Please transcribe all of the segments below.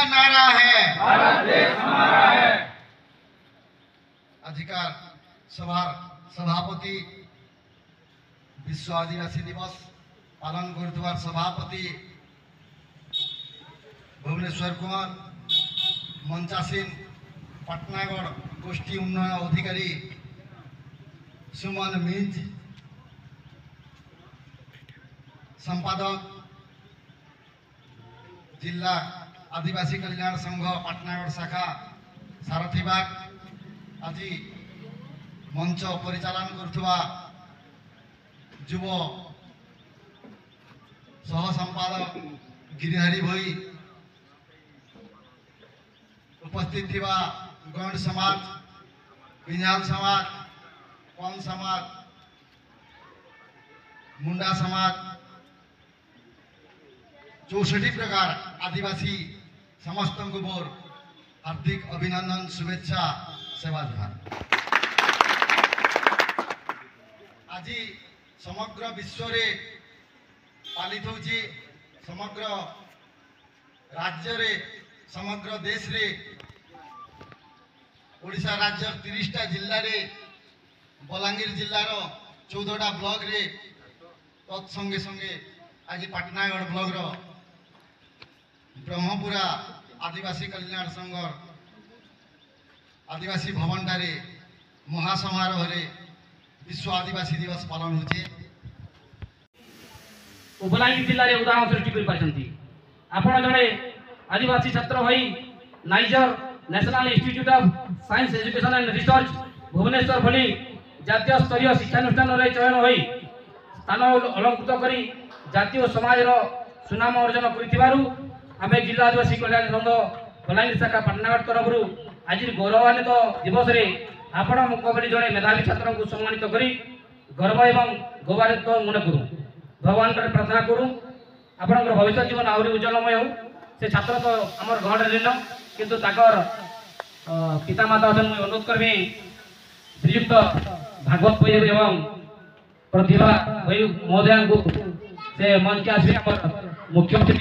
नारा है, भारत देश हमारा है। अधिकार सभार सभापति विश्व आदिवासी दिवस पालन कर सभापति भुवनेश्वर कुमार, मंचासीन पाटनागढ़ गोष्ठी उन्नयन अधिकारी सुमन मिंज, संपादक जिला आदिवासी कल्याण संघ पाटनागढ़ शाखा सारथी बाग, आज मंच परिचालन करुवा युव सह संपादक गिरिधारी भई, उपस्थित थिबा गौंड समाज, बिंजाल समाज, कौन समाज, मुंडा समाज, 64 प्रकार आदिवासी समस्त को मोर हार्दिक अभिनंदन शुभेच्छा सेवा जुहार। आज समग्र विश्व रे पालित होची, समग्र राज्य रे समग्र देश रे ओडिशा राज्य 30टा जिल्ला रे बलांगीर जिल्लार 14टा ब्लॉक रे तत्संगे संगे आज पाटनागढ़ ब्लॉक रो ब्रह्मपुरा आदिवासी कल्याण संघ आदिवासी भवन रे महासमारोह रे विश्व आदिवासी दिवस पालन होचे। बलांगीर जिले में उदाहरण सृष्टि कर जड़े आदिवासी छात्र भाई NISER National Institute of Science Education and Research Bhubaneswar भली जातीय स्तरीय शिक्षानुष्ठान चयन हो स्थान अलंकृत कर जातीय समाज सुनाम अर्जन कर जिला आदिवासी कल्याण संघ बलांगीर शाखा पाटनागढ़ तरफ आज गौरवान्वित दिवस रे आपण मुकबली जड़े मेधावी छात्र को सम्मानित कर गर्व एवं गौरवान्वित मन करूँ। भगवान पर प्रार्थना करूँ आपण भविष्य जीवन आहरी उज्जवलमय हो। से छात्र तो आमर गहड़ दिन किंतु ताकर पितामाता अच्छे मुझे अनुरोध करबी श्रीयुक्त भागवत भई एवं प्रतिभा भई महोदय को से मंच के आसवे मुख्यमंत्री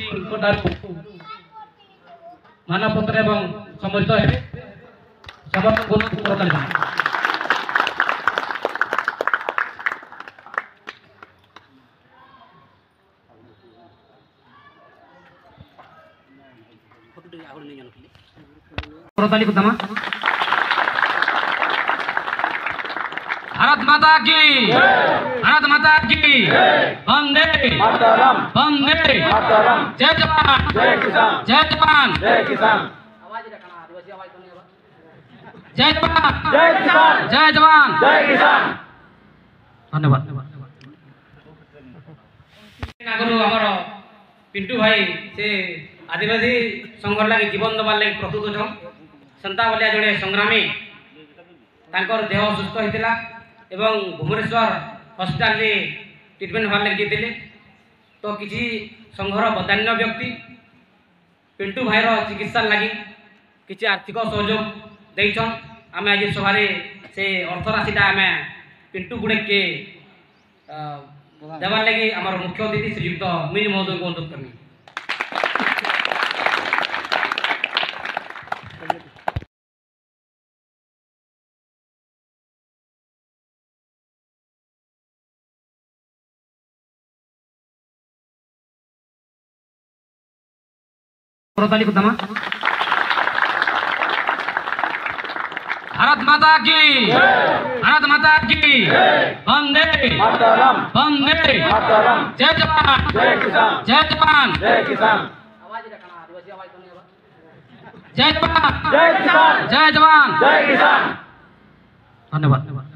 मानपत्र एवं सम्मिलित है समस्त को भारत माता की, भारत माता की वंदे वंदे, जय जवान जय किसान, जय जवान जय किसान, जय जवान जय किसान, जय जवान जय किसान। धन्यवाद। आमर पिंटू भाई से आदिवासी संघ लगे जीवन दबार लगे प्रस्तुत छन। संता बलिया जड़े संग्रामी तांकर देह सुस्थ होता एवं भुवनेश्वर हस्पिटाल ट्रिटमेंट होवार लगे जाते तो किसी संघर बदान्य व्यक्ति पिंटू भाईर चिकित्सा लगी किसी आर्थिक सहयोग देछन। आम आज सभार से अर्थ राशिटा आम पिंटू गुड़े के देवार लगी आम मुख्य अतिथि श्रीयुक्त मीर महोदय को अनुरोध करनी। भारत माता की, भारत माता की वंदे वंदे, जय जवान जय किसान, जय जवान जय किसान, जय जवान जय किसान, जय जवान जय किसान। धन्यवाद।